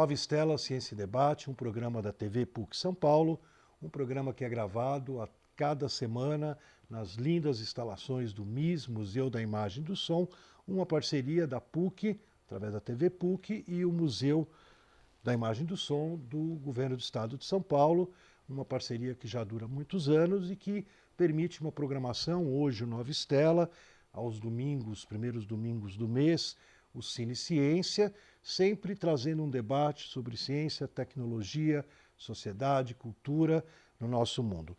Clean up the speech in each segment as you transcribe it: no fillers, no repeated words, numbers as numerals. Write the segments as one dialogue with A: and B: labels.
A: Nova Estela Ciência e Debate, um programa da TV PUC São Paulo, um programa que é gravado a cada semana nas lindas instalações do MIS, Museu da Imagem e do Som, uma parceria da PUC, através da TV PUC, e o Museu da Imagem e do Som do Governo do Estado de São Paulo, uma parceria que já dura muitos anos e que permite uma programação, hoje o Nova Estela, aos domingos, primeiros domingos do mês, o Cine Ciência, sempre trazendo um debate sobre ciência, tecnologia, sociedade, cultura no nosso mundo.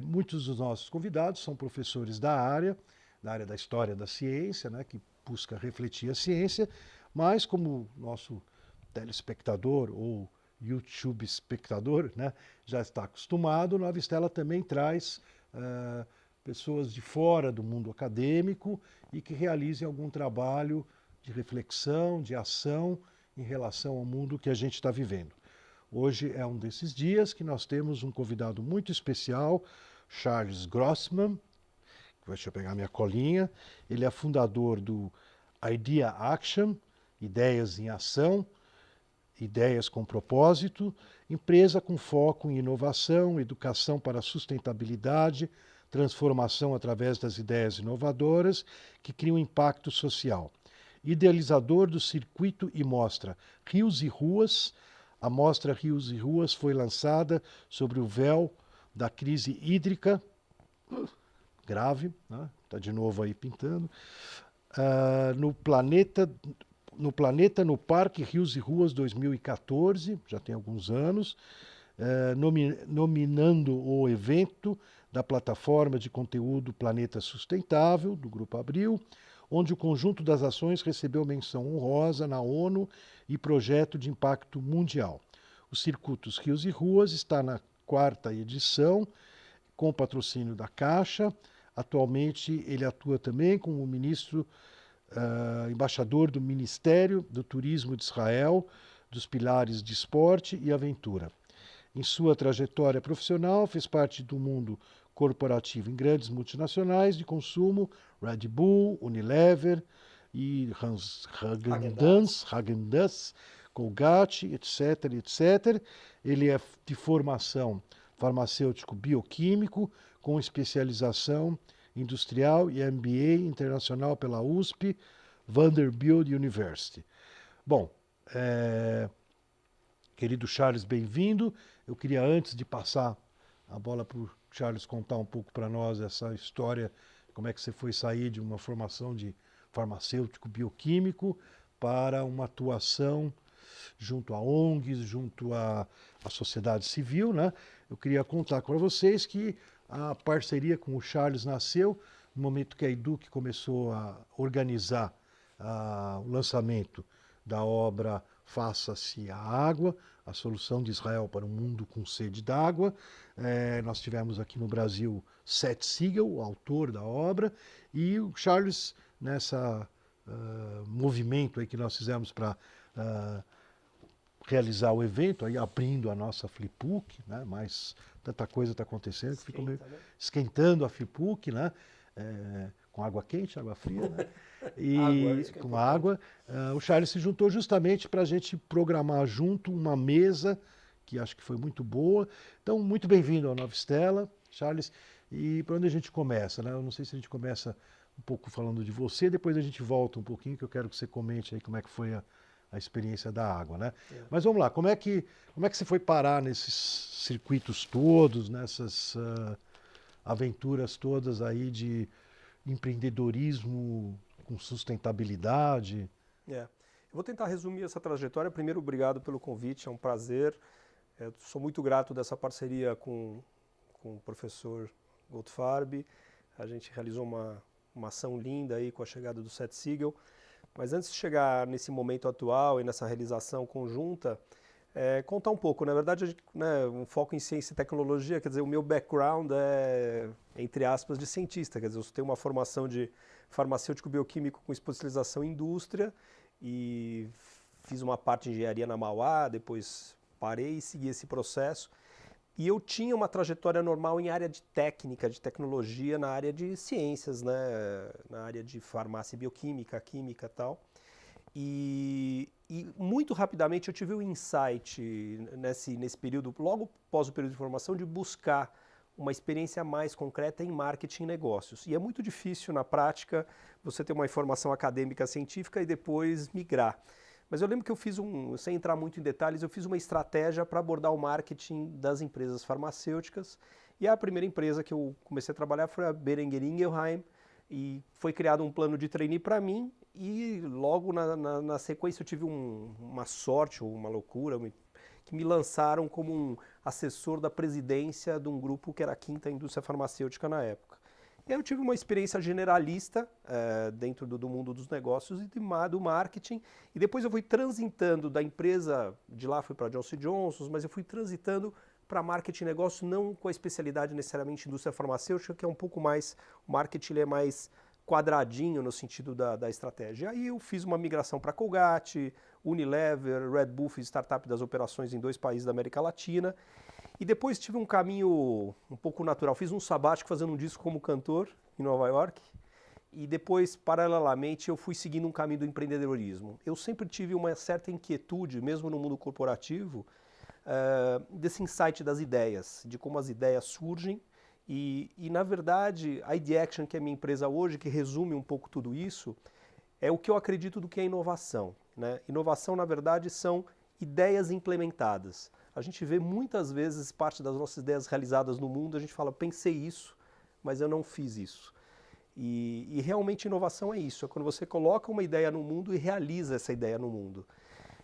A: Muitos dos nossos convidados são professores da área da história da ciência, né, que busca refletir a ciência, mas como nosso telespectador ou YouTube espectador, né, já está acostumado, Nova Estela também traz pessoas de fora do mundo acadêmico e que realizem algum trabalho de reflexão, de ação em relação ao mundo que a gente está vivendo. Hoje é um desses dias que nós temos um convidado muito especial, Charles Grossman. Deixa eu pegar minha colinha. Ele é fundador do Idea Action, Ideias em Ação, Ideias com Propósito, empresa com foco em inovação, educação para a sustentabilidade, transformação através das ideias inovadoras que criam impacto social. Idealizador do circuito e mostra Rios e Ruas. A mostra Rios e Ruas foi lançada sobre o véu da crise hídrica, grave, né? Tá de novo aí pintando, no Parque Rios e Ruas 2014, já tem alguns anos, nominando o evento da plataforma de conteúdo Planeta Sustentável, do Grupo Abril, onde o conjunto das ações recebeu menção honrosa na ONU e projeto de impacto mundial. O Circuitos Rios e Ruas está na 4ª edição, com patrocínio da Caixa. Atualmente ele atua também como embaixador do Ministério do Turismo de Israel, dos pilares de esporte e aventura. Em sua trajetória profissional, fez parte do mundo corporativo em grandes multinacionais de consumo, Red Bull, Unilever e Häagen-Dazs, Colgate, etc, etc. Ele é de formação farmacêutico bioquímico, com especialização industrial e MBA internacional pela USP, Vanderbilt University. Bom, querido Charles, bem-vindo. Eu queria, antes de passar a bola para o Charles contar um pouco para nós essa história, como é que você foi sair de uma formação de farmacêutico bioquímico para uma atuação junto a ONGs, junto à sociedade civil, né? Eu queria contar para vocês que a parceria com o Charles nasceu no momento que a EDUC começou a organizar o lançamento da obra Faça-se a Água, a solução de Israel para um mundo com sede d'água. Nós tivemos aqui no Brasil Seth Siegel, o autor da obra, e o Charles, nessa movimento aí que nós fizemos para realizar o evento, aí abrindo a nossa Flipuc, né? Mas tanta coisa está acontecendo que fica meio esquentando a Flipuc, né? Com água quente, água fria, né? E com água. O Charles se juntou justamente para a gente programar junto uma mesa que acho que foi muito boa. Então, muito bem-vindo ao Nova Estela, Charles. E para onde a gente começa, né? Eu não sei se a gente começa um pouco falando de você, depois a gente volta um pouquinho, que eu quero que você comente aí como é que foi a experiência da água, né? Mas vamos lá, como é que você foi parar nesses circuitos todos, nessas aventuras todas aí de empreendedorismo com sustentabilidade?
B: Eu vou tentar resumir essa trajetória. Primeiro, obrigado pelo convite, é um prazer. Eu sou muito grato dessa parceria com o professor Goldfarb. A gente realizou uma ação linda aí com a chegada do Seth Siegel. Mas antes de chegar nesse momento atual e nessa realização conjunta, contar um pouco. Na verdade, um foco em ciência e tecnologia, quer dizer, o meu background é, entre aspas, de cientista. Quer dizer, eu tenho uma formação de farmacêutico bioquímico com especialização em indústria e fiz uma parte de engenharia na Mauá, depois parei e segui esse processo. E eu tinha uma trajetória normal em área de técnica, de tecnologia, na área de ciências, né? Na área de farmácia e bioquímica, química e tal. E E muito rapidamente eu tive um insight nesse período, logo após o período de formação, de buscar uma experiência mais concreta em marketing e negócios. E é muito difícil na prática você ter uma formação acadêmica científica e depois migrar. Mas eu lembro que eu fiz sem entrar muito em detalhes, eu fiz uma estratégia para abordar o marketing das empresas farmacêuticas. E a primeira empresa que eu comecei a trabalhar foi a Boehringer Ingelheim, e foi criado um plano de trainee para mim, e logo na sequência eu tive uma sorte ou uma loucura, que me lançaram como um assessor da presidência de um grupo que era a quinta indústria farmacêutica na época. E aí eu tive uma experiência generalista dentro do mundo dos negócios e do marketing, e depois eu fui transitando da empresa, de lá fui para Johnson & Johnson, mas eu fui transitando para marketing e negócio, não com a especialidade necessariamente indústria farmacêutica, que é um pouco mais, o marketing ele é mais quadradinho no sentido da estratégia. Aí eu fiz uma migração para Colgate, Unilever, Red Bull, fiz startup das operações em 2 países da América Latina. E depois tive um caminho um pouco natural. Fiz um sabático fazendo um disco como cantor em Nova York. E depois, paralelamente, eu fui seguindo um caminho do empreendedorismo. Eu sempre tive uma certa inquietude, mesmo no mundo corporativo, desse insight das ideias, de como as ideias surgem. E na verdade, a IDAction, que é a minha empresa hoje, que resume um pouco tudo isso, é o que eu acredito do que é inovação, né? Inovação, na verdade, são ideias implementadas. A gente vê muitas vezes parte das nossas ideias realizadas no mundo, a gente fala, pensei isso, mas eu não fiz isso. E realmente inovação é isso, é quando você coloca uma ideia no mundo e realiza essa ideia no mundo.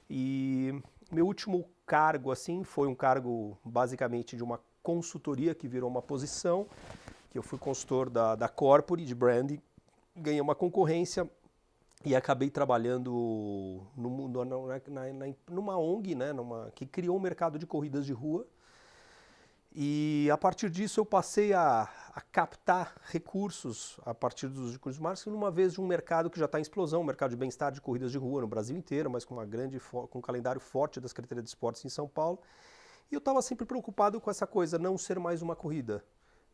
B: E meu último cargo, assim, foi um cargo basicamente de uma consultoria que virou uma posição, que eu fui consultor da Corpore, de branding, ganhei uma concorrência e acabei trabalhando numa ONG, né, que criou um mercado de corridas de rua. E a partir disso eu passei a captar recursos a partir dos recursos marketing, numa vez de um mercado que já está em explosão, um mercado de bem-estar de corridas de rua no Brasil inteiro, mas com com um calendário forte da Secretaria de Esportes em São Paulo. E eu estava sempre preocupado com essa coisa, não ser mais uma corrida,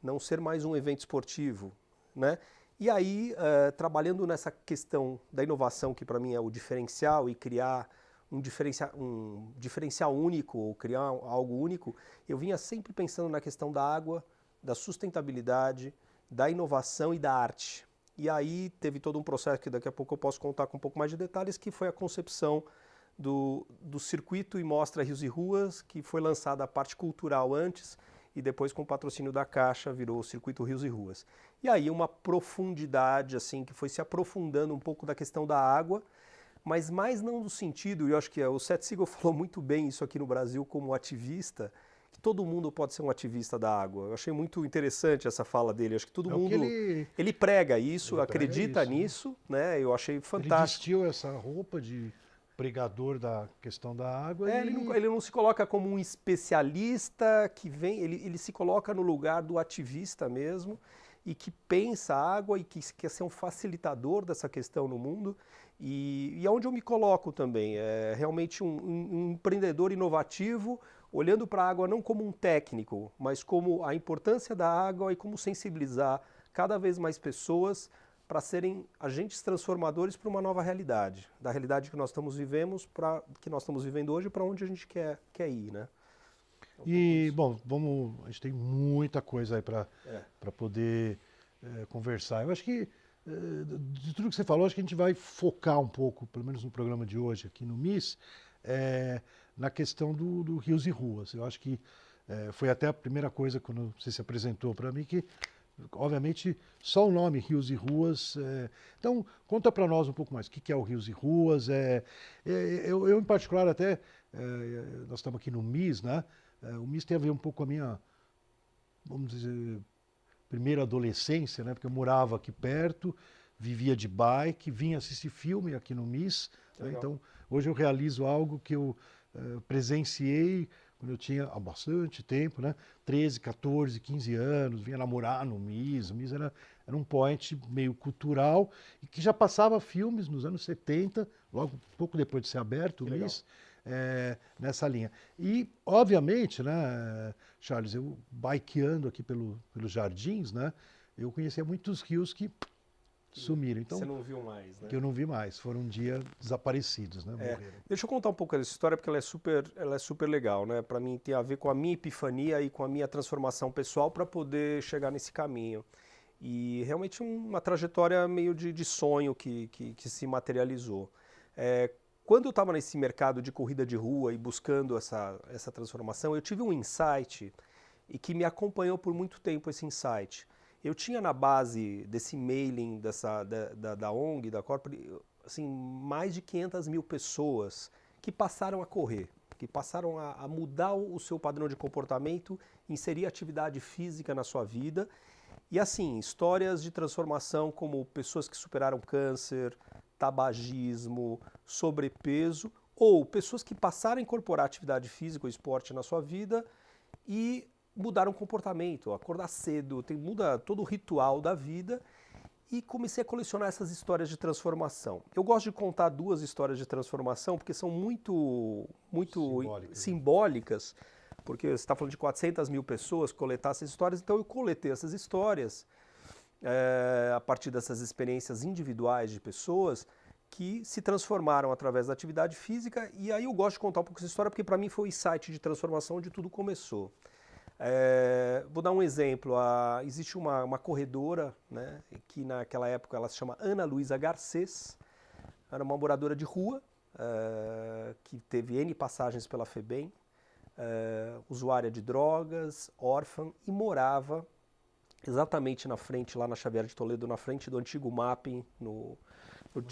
B: não ser mais um evento esportivo, né? E aí, trabalhando nessa questão da inovação, que para mim é o diferencial, e criar um diferencial único, ou criar algo único, eu vinha sempre pensando na questão da água, da sustentabilidade, da inovação e da arte. E aí teve todo um processo que daqui a pouco eu posso contar com um pouco mais de detalhes, que foi a concepção do circuito e mostra Rios e Ruas, que foi lançada a parte cultural antes e depois com o patrocínio da Caixa virou o circuito Rios e Ruas. E aí uma profundidade assim que foi se aprofundando um pouco da questão da água, mas mais não no sentido, e eu acho que o Seth Siegel falou muito bem isso aqui no Brasil como ativista, que todo mundo pode ser um ativista da água. Eu achei muito interessante essa fala dele, acho que todo mundo ele prega isso, acredita nisso, né? Eu achei fantástico.
A: Ele vestiu essa roupa de pregador da questão da água.
B: Ele não se coloca como um especialista que vem, ele se coloca no lugar do ativista mesmo e que pensa a água e que quer ser um facilitador dessa questão no mundo. E é onde eu me coloco também, é realmente um empreendedor inovativo, olhando para a água não como um técnico, mas como a importância da água e como sensibilizar cada vez mais pessoas para serem agentes transformadores para uma nova realidade, da realidade que nós estamos vivendo hoje, para onde a gente quer ir, né?
A: E, bom, a gente tem muita coisa aí para poder conversar. Eu acho que, de tudo que você falou, acho que a gente vai focar um pouco, pelo menos no programa de hoje aqui no MIS, na questão do Rios e Ruas. Eu acho que foi até a primeira coisa quando você se apresentou para mim, que obviamente só o nome Rios e Ruas. Então, conta para nós um pouco mais o que é o Rios e Ruas. Eu em particular, até, nós estamos aqui no MIS, né? O MIS tem a ver um pouco com a minha, vamos dizer, primeira adolescência, né? Porque eu morava aqui perto, vivia de bike, vinha assistir filme aqui no MIS. Né? Então, hoje eu realizo algo que eu presenciei quando eu tinha há bastante tempo, né? 13, 14, 15 anos, vinha namorar no MIS. O MIS era um point meio cultural e que já passava filmes nos anos 70, logo pouco depois de ser aberto o MIS, nessa linha. E, obviamente, né, Charles, eu bikeando aqui pelos jardins, né? Eu conhecia muitos rios que sumiram. Então,
B: você não viu mais, né?
A: Que eu não vi mais. Foram um dia desaparecidos, né?
B: Deixa eu contar um pouco dessa história, porque ela é super legal, né? Para mim tem a ver com a minha epifania e com a minha transformação pessoal para poder chegar nesse caminho. E realmente uma trajetória meio de sonho que se materializou. Quando eu estava nesse mercado de corrida de rua e buscando essa transformação, eu tive um insight e que me acompanhou por muito tempo esse insight. Eu tinha na base desse mailing da ONG, da Corporate, assim, mais de 500 mil pessoas que passaram a correr, que passaram a mudar o seu padrão de comportamento, inserir atividade física na sua vida. E assim, histórias de transformação como pessoas que superaram câncer, tabagismo, sobrepeso, ou pessoas que passaram a incorporar atividade física ou esporte na sua vida e mudaram o comportamento, acordar cedo, muda todo o ritual da vida, e comecei a colecionar essas histórias de transformação. Eu gosto de contar 2 histórias de transformação porque são muito simbólicas, porque você está falando de 400 mil pessoas, coletar essas histórias, então eu coletei essas histórias a partir dessas experiências individuais de pessoas que se transformaram através da atividade física, e aí eu gosto de contar um pouco essa história porque para mim foi o insight de transformação onde tudo começou. Vou dar um exemplo. Existe uma corredora, né, que naquela época ela se chama Ana Luísa Garcês, era uma moradora de rua, que teve N passagens pela FEBEM, usuária de drogas, órfã, e morava exatamente na frente, lá na Xavier de Toledo, na frente do antigo Mapping,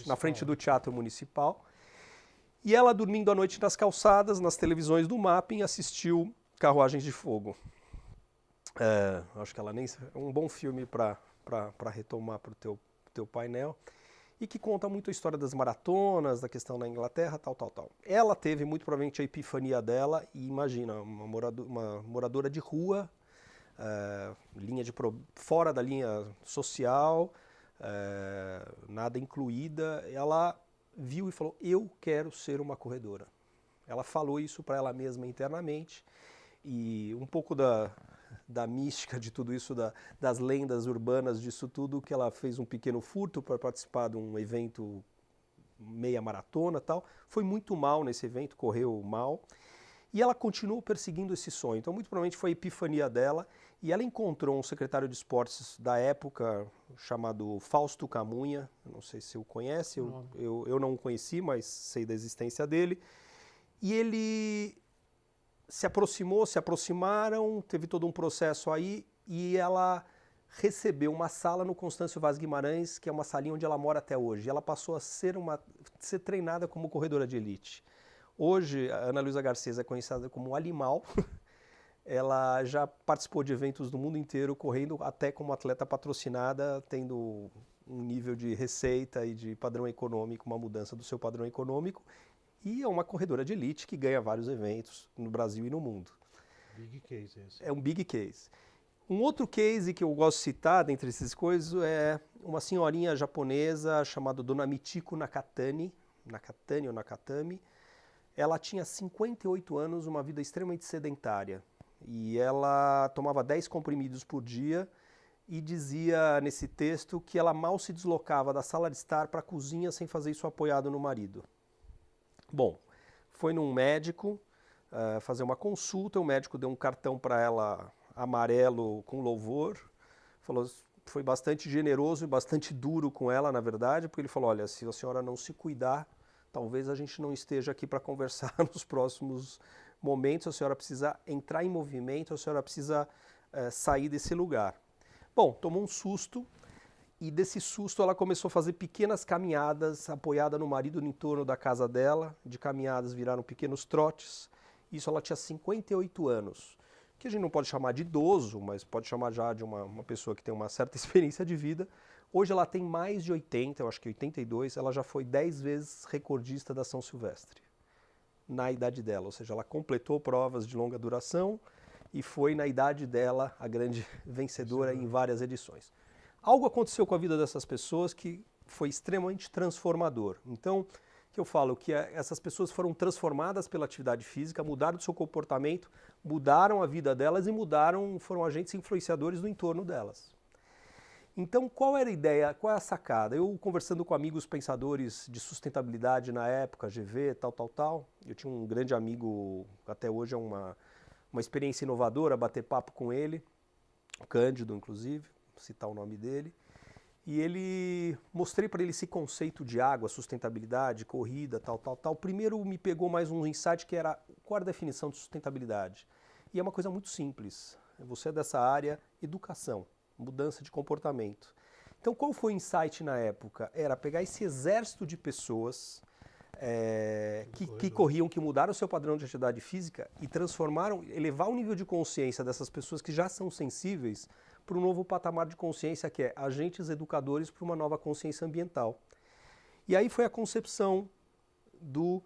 B: na frente do Teatro Municipal. E ela, dormindo à noite nas calçadas, nas televisões do Mapping, assistiu Carruagens de Fogo. Acho que ela nem... É um bom filme para retomar para o teu painel, e que conta muito a história das maratonas, da questão na Inglaterra, tal. Ela teve muito provavelmente a epifania dela, e imagina, uma moradora de rua, fora da linha social, nada incluída, ela viu e falou: eu quero ser uma corredora. Ela falou isso para ela mesma internamente, e um pouco da mística de tudo isso, das lendas urbanas disso tudo, que ela fez um pequeno furto para participar de um evento meia maratona e tal, foi muito mal nesse evento, correu mal, e ela continuou perseguindo esse sonho. Então muito provavelmente foi a epifania dela, e ela encontrou um secretário de esportes da época chamado Fausto Camunha, não sei se o conhece, eu não o conheci, mas sei da existência dele, e ele se aproximaram, teve todo um processo aí, e ela recebeu uma sala no Constâncio Vaz Guimarães, que é uma salinha onde ela mora até hoje. Ela passou a ser treinada como corredora de elite. Hoje, a Ana Luísa Garcês é conhecida como Animal. Ela já participou de eventos do mundo inteiro, correndo até como atleta patrocinada, tendo um nível de receita e de padrão econômico, uma mudança do seu padrão econômico. E é uma corredora de elite que ganha vários eventos no Brasil e no mundo.
A: Big case esse.
B: É um big case. Um outro case que eu gosto de citar, dentre essas coisas, é uma senhorinha japonesa chamada Dona Michiko Nakatani, ou Nakatami. Ela tinha 58 anos, uma vida extremamente sedentária. E ela tomava 10 comprimidos por dia e dizia nesse texto que ela mal se deslocava da sala de estar para a cozinha sem fazer isso apoiado no marido. Bom, foi num médico fazer uma consulta, o médico deu um cartão para ela amarelo com louvor, falou, foi bastante generoso e bastante duro com ela, na verdade, porque ele falou: olha, se a senhora não se cuidar, talvez a gente não esteja aqui para conversar nos próximos momentos, a senhora precisa entrar em movimento, a senhora precisa sair desse lugar. Bom, tomou um susto, e desse susto ela começou a fazer pequenas caminhadas, apoiada no marido no entorno da casa dela, de caminhadas viraram pequenos trotes. Isso ela tinha 58 anos, que a gente não pode chamar de idoso, mas pode chamar já de uma pessoa que tem uma certa experiência de vida. Hoje ela tem mais de 80, eu acho que 82, ela já foi 10 vezes recordista da São Silvestre, na idade dela, ou seja, ela completou provas de longa duração e foi na idade dela a grande vencedora em várias edições. Algo aconteceu com a vida dessas pessoas que foi extremamente transformador. Então, que eu falo que essas pessoas foram transformadas pela atividade física, mudaram o seu comportamento, mudaram a vida delas e foram agentes influenciadores do entorno delas. Então, qual era a ideia, qual é a sacada? Eu conversando com amigos pensadores de sustentabilidade na época, GV, tal, eu tinha um grande amigo, até hoje é uma experiência inovadora, bater papo com ele, Cândido, inclusive, citar o nome dele, e mostrei para ele esse conceito de água, sustentabilidade, corrida, tal. Primeiro me pegou mais um insight que era, qual era a definição de sustentabilidade? E é uma coisa muito simples, você é dessa área, educação, mudança de comportamento. Então qual foi o insight na época? Era pegar esse exército de pessoas que corriam, que mudaram o seu padrão de atividade física e transformaram, elevar o nível de consciência dessas pessoas que já são sensíveis para um novo patamar de consciência que é agentes educadores para uma nova consciência ambiental. E aí foi a concepção do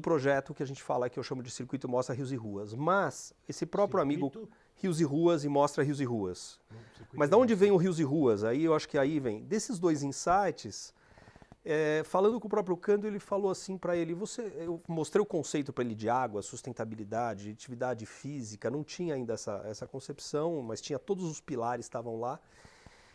B: projeto que a gente fala, que eu chamo de Circuito Mostra Rios e Ruas. Mas esse próprio amigo Rios e Ruas e Mostra Rios e Ruas. Mas de onde vem o Rios e Ruas? Aí eu acho que aí vem desses dois insights. Falando com o próprio Cândido, ele falou assim para ele, eu mostrei o conceito para ele de água, sustentabilidade, de atividade física, não tinha ainda essa concepção, mas tinha todos os pilares estavam lá.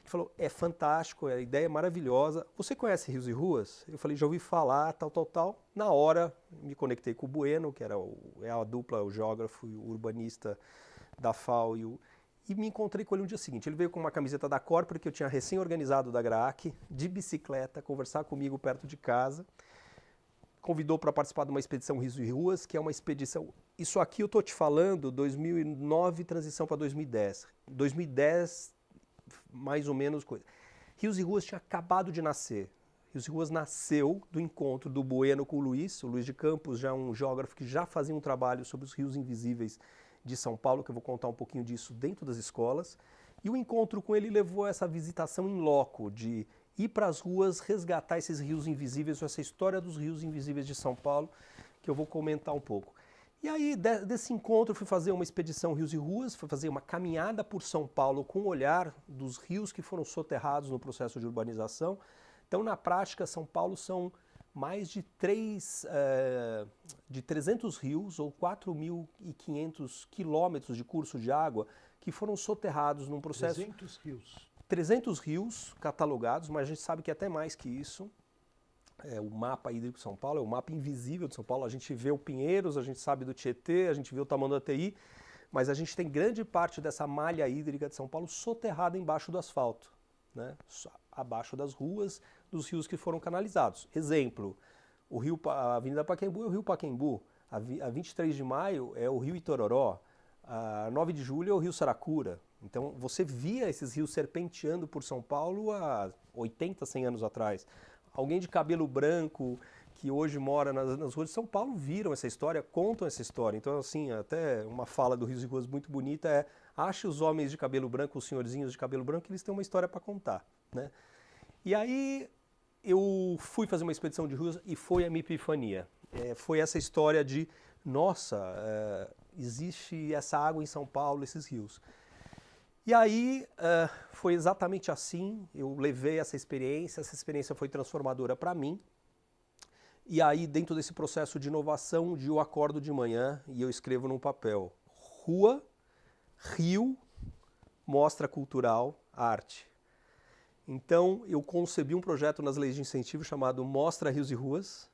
B: Ele falou, é fantástico, a ideia é maravilhosa. Você conhece Rios e Ruas? Eu falei, já ouvi falar, tal. Na hora, me conectei com o Bueno, que era a dupla, o geógrafo e o urbanista da FAO e me encontrei com ele no dia seguinte. Ele veio com uma camiseta da Corpore, que eu tinha recém-organizado da GRAAC, de bicicleta, conversar comigo perto de casa. Convidou para participar de uma expedição Rios e Ruas, que é uma expedição... Isso aqui eu estou te falando, 2009, transição para 2010. 2010, mais ou menos, coisa. Rios e Ruas tinha acabado de nascer. Rios e Ruas nasceu do encontro do Bueno com o Luiz de Campos, já um geógrafo que já fazia um trabalho sobre os rios invisíveis de São Paulo, que eu vou contar um pouquinho disso dentro das escolas, e o encontro com ele levou a essa visitação in loco, de ir para as ruas, resgatar esses rios invisíveis, essa história dos rios invisíveis de São Paulo, que eu vou comentar um pouco. E aí, desse encontro, eu fui fazer uma expedição Rios e Ruas, fui fazer uma caminhada por São Paulo com o olhar dos rios que foram soterrados no processo de urbanização. Então, na prática, São Paulo são mais de 300 rios ou 4.500 quilômetros de curso de água que foram soterrados num processo...
A: 300 rios.
B: 300 rios catalogados, mas a gente sabe que é até mais que isso. O mapa hídrico de São Paulo é o mapa invisível de São Paulo. A gente vê o Pinheiros, a gente sabe do Tietê, a gente vê o Tamanduateí, mas a gente tem grande parte dessa malha hídrica de São Paulo soterrada embaixo do asfalto, né? Abaixo das ruas, dos rios que foram canalizados. Exemplo, a Avenida Pacaembu é o Rio Pacaembu, a 23 de Maio é o Rio Itororó, a 9 de Julho é o Rio Saracura. Então você via esses rios serpenteando por São Paulo há 80, 100 anos atrás. Alguém de cabelo branco que hoje mora nas ruas de São Paulo viram essa história, contam essa história. Então, assim, até uma fala do Rios e Ruas muito bonita é: ache os homens de cabelo branco, os senhorzinhos de cabelo branco, que eles têm uma história para contar, né? E aí eu fui fazer uma expedição de rios e foi a minha epifania. Foi essa história de, nossa, existe essa água em São Paulo, esses rios. E aí foi exatamente assim, eu levei essa experiência foi transformadora para mim. E aí, dentro desse processo de inovação, um dia eu acordo de manhã e eu escrevo num papel: rua, rio, mostra cultural, arte. Então, eu concebi um projeto nas leis de incentivo chamado Mostra Rios e Ruas,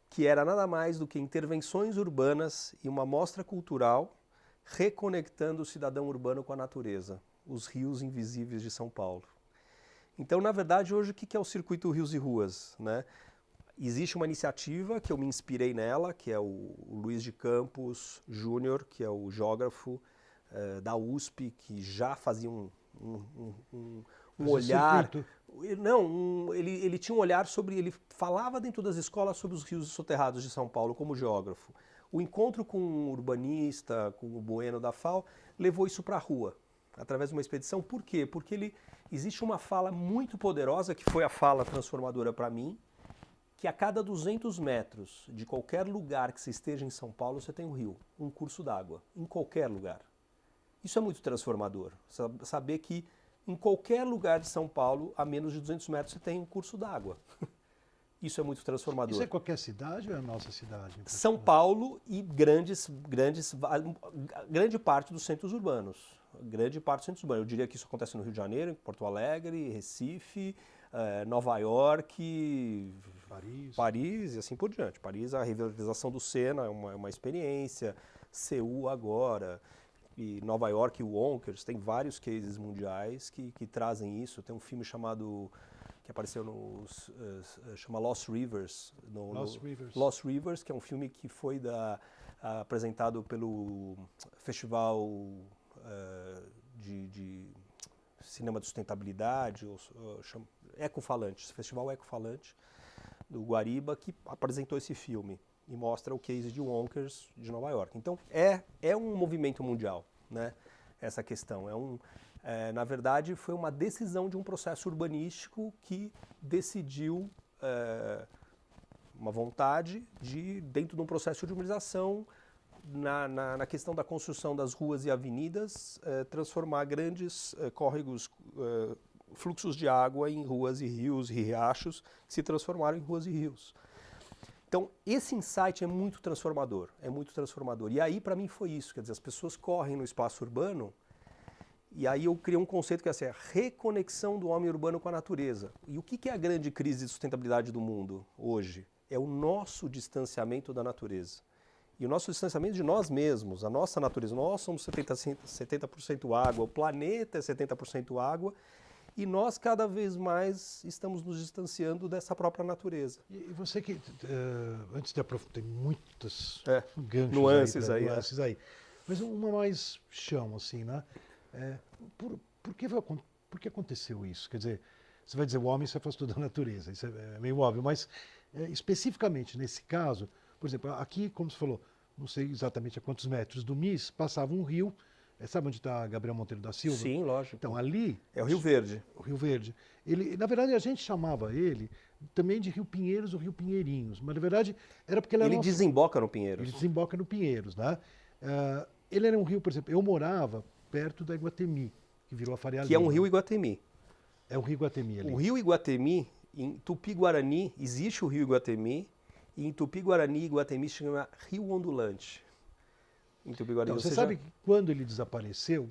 B: que era nada mais do que intervenções urbanas e uma mostra cultural reconectando o cidadão urbano com a natureza, os rios invisíveis de São Paulo. Então, na verdade, hoje o que é o Circuito Rios e Ruas, né? Existe uma iniciativa que eu me inspirei nela, que é o Luiz de Campos Júnior, que é o geógrafo da USP, que já fazia um olhar... Não, ele tinha um olhar sobre... Ele falava dentro das escolas sobre os rios soterrados de São Paulo como geógrafo. O encontro com um urbanista, com o Bueno da FAO, levou isso para a rua, através de uma expedição. Por quê? Porque existe uma fala muito poderosa, que foi a fala transformadora para mim, que a cada 200 metros de qualquer lugar que você esteja em São Paulo, você tem um rio, um curso d'água, em qualquer lugar. Isso é muito transformador, saber que em qualquer lugar de São Paulo, a menos de 200 metros, você tem um curso d'água. Isso é muito transformador.
A: Isso é qualquer cidade ou é a nossa cidade?
B: São Paulo e grande parte dos centros urbanos. Grande parte dos centros urbanos. Eu diria que isso acontece no Rio de Janeiro, em Porto Alegre, Recife, Nova York, Paris e assim por diante. Paris, a revitalização do Sena é uma experiência. Seul agora. E Nova York e Wonkers, tem vários cases mundiais que trazem isso. Tem um filme que apareceu chama Lost Rivers. Lost Rivers, que é um filme que foi apresentado pelo Festival de Cinema de Sustentabilidade, Ecofalante, Festival Ecofalante do Guariba, que apresentou esse filme e mostra o case de Wonkers de Nova York. Então, é um movimento mundial, né? Essa questão. Na verdade, foi uma decisão de um processo urbanístico que decidiu uma vontade de, dentro de um processo de urbanização, na questão da construção das ruas e avenidas, transformar grandes córregos, fluxos de água em ruas e rios e riachos, que se transformaram em ruas e rios. Então, esse insight é muito transformador, E aí, para mim, foi isso. Quer dizer, as pessoas correm no espaço urbano e aí eu criei um conceito que é assim, a reconexão do homem urbano com a natureza. E o que é a grande crise de sustentabilidade do mundo hoje? É o nosso distanciamento da natureza. E o nosso distanciamento de nós mesmos, a nossa natureza. Nós somos 70% água, o planeta é 70% água. E nós, cada vez mais, estamos nos distanciando dessa própria natureza.
A: E você que, antes de aprofundar, tem muitas
B: nuances
A: aí. Mas uma mais chão, assim, né? Por que aconteceu isso? Quer dizer, você vai dizer, o homem se afastou da natureza, isso é meio óbvio, mas especificamente nesse caso, por exemplo, aqui, como você falou, não sei exatamente a quantos metros do MIS, passava um rio. Sabe onde está Gabriel Monteiro da Silva?
B: Sim, lógico.
A: Então, ali...
B: É o Rio Verde.
A: O Rio Verde. Na verdade, a gente chamava ele também de Rio Pinheiros ou Rio Pinheirinhos, mas na verdade era porque ele
B: desemboca no Pinheiros.
A: Ele desemboca no Pinheiros, né? Ele era um rio, por exemplo, eu morava perto da Iguatemi, que virou a Faria Lima.
B: Que é um rio Iguatemi.
A: É um rio Iguatemi ali.
B: O rio Iguatemi, em Tupi-Guarani, existe o rio Iguatemi, e em Tupi-Guarani e Iguatemi se chama Rio Ondulante.
A: Então, você sabe que quando ele desapareceu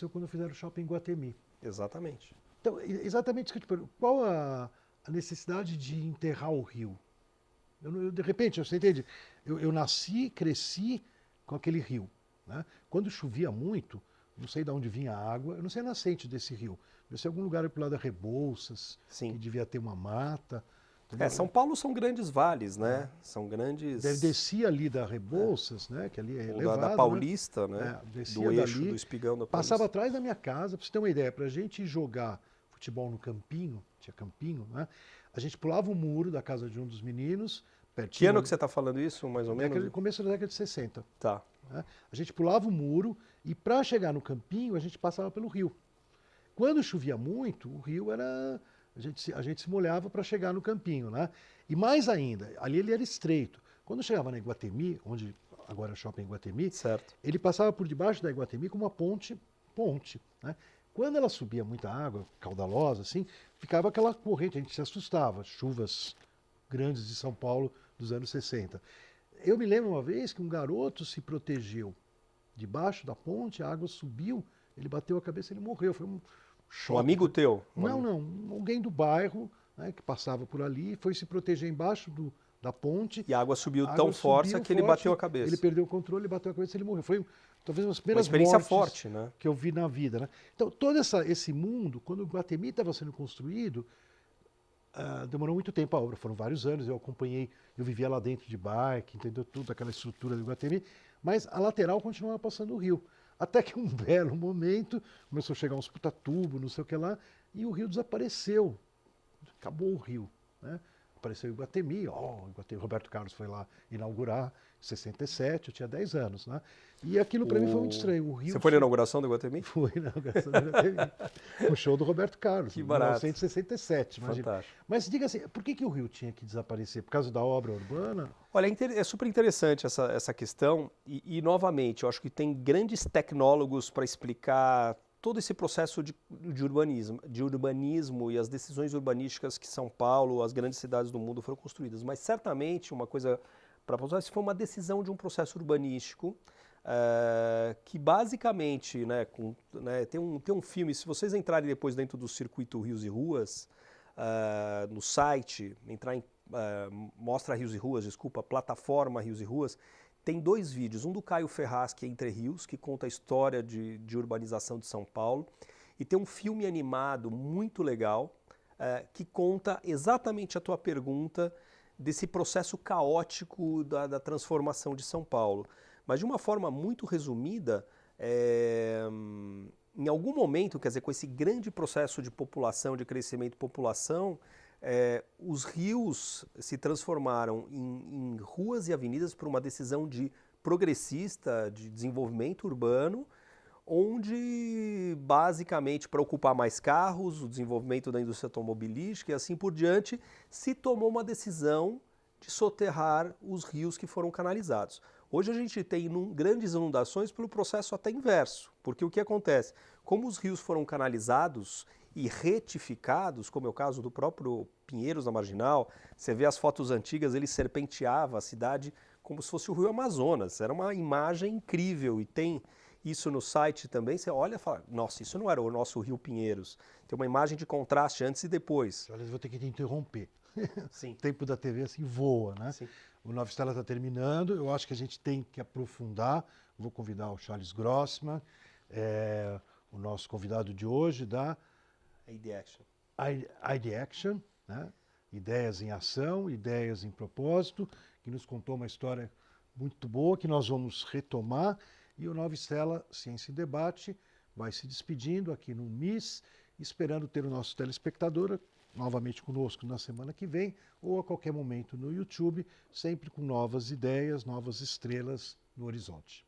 A: quando fizeram o shopping Iguatemi.
B: Exatamente.
A: Então, exatamente isso que eu te pergunto. Qual a necessidade de enterrar o rio? De repente, você entende? Eu nasci, cresci com aquele rio. Né? Quando chovia muito, não sei de onde vinha a água, eu não sei a nascente desse rio. Devia ser algum lugar para o lado da Rebouças, que devia ter uma mata.
B: São Paulo são grandes vales, né? São grandes...
A: Descia ali da Rebouças, né? Que ali é elevado,
B: da Paulista, né?
A: Descia
B: do eixo,
A: dali,
B: do espigão da Paulista.
A: Passava atrás da minha casa, para você ter uma ideia, para a gente jogar futebol no campinho, tinha campinho, né? A gente pulava o muro da casa de um dos meninos, pertinho...
B: Que ano que você está falando isso, mais ou menos?
A: Começo da década de 60.
B: Tá.
A: Né? A gente pulava o muro e para chegar no campinho, a gente passava pelo rio. Quando chovia muito, o rio era... A gente se molhava para chegar no campinho, né? E mais ainda, ali ele era estreito. Quando chegava na Iguatemi, onde agora é o Shopping Iguatemi,
B: certo,
A: ele passava por debaixo da Iguatemi com uma ponte, né? Quando ela subia muita água, caudalosa, assim, ficava aquela corrente, a gente se assustava, chuvas grandes de São Paulo dos anos 60. Eu me lembro uma vez que um garoto se protegeu debaixo da ponte, a água subiu, ele bateu a cabeça e ele morreu. Foi um choque.
B: Um amigo teu?
A: Não, alguém do bairro, né, que passava por ali, foi se proteger embaixo da ponte.
B: E a água subiu tão forte que ele bateu a cabeça.
A: Ele perdeu o controle, ele bateu a cabeça e ele morreu. Foi talvez uma das primeiras
B: experiência
A: mortes
B: forte, né?
A: Que eu vi na vida. Né? Então, todo esse mundo, quando o Iguatemi estava sendo construído, demorou muito tempo a obra, foram vários anos, eu acompanhei, eu vivia lá dentro de bike, entendeu tudo, aquela estrutura do Iguatemi, mas a lateral continuava passando o rio. Até que um belo momento, começou a chegar uns puta-tubo, não sei o que lá, e o rio desapareceu. Acabou o rio. Né? Apareceu o Iguatemi, Roberto Carlos foi lá inaugurar, em 67, eu tinha 10 anos. Né? E aquilo para mim foi muito estranho. O rio
B: Você foi na inauguração do Iguatemi?
A: Fui na inauguração do Iguatemi. O show do Roberto Carlos,
B: que barato.
A: em 1967, imagina.
B: Fantástico.
A: Mas diga assim, por que o rio tinha que desaparecer? Por causa da obra urbana?
B: Olha, é super interessante essa questão e, novamente, eu acho que tem grandes tecnólogos para explicar todo esse processo de urbanismo e as decisões urbanísticas que São Paulo, as grandes cidades do mundo foram construídas. Mas certamente uma coisa para pontuar, isso foi uma decisão de um processo urbanístico que basicamente, tem um filme, se vocês entrarem depois dentro do Circuito Rios e Ruas, no site, Mostra Rios e Ruas, desculpa, Plataforma Rios e Ruas, tem 2 vídeos, um do Caio Ferraz, que é Entre Rios, que conta a história de urbanização de São Paulo, e tem um filme animado muito legal, que conta exatamente a tua pergunta desse processo caótico da transformação de São Paulo. Mas de uma forma muito resumida, em algum momento, quer dizer, com esse grande processo de população, de crescimento de população, os rios se transformaram em ruas e avenidas por uma decisão progressista de desenvolvimento urbano, onde basicamente para ocupar mais carros, o desenvolvimento da indústria automobilística e assim por diante, se tomou uma decisão de soterrar os rios que foram canalizados. Hoje a gente tem grandes inundações pelo processo até inverso, porque o que acontece? Como os rios foram canalizados e retificados, como é o caso do próprio Pinheiros na Marginal, você vê as fotos antigas, ele serpenteava a cidade como se fosse o Rio Amazonas, era uma imagem incrível e tem isso no site também, você olha e fala, nossa, isso não era o nosso Rio Pinheiros, tem uma imagem de contraste antes e depois.
A: Olha, eu vou ter que te interromper.
B: Sim.
A: O tempo da TV assim voa, né?
B: Sim.
A: O Nova Estela está terminando, eu acho que a gente tem que aprofundar, vou convidar o Charles Grossman, o nosso convidado de hoje da ID Action, né? Ideias em Ação, Ideias em Propósito, que nos contou uma história muito boa que nós vamos retomar. E o Nova Estela Ciência e Debate vai se despedindo aqui no MIS, esperando ter o nosso telespectador novamente conosco na semana que vem ou a qualquer momento no YouTube, sempre com novas ideias, novas estrelas no horizonte.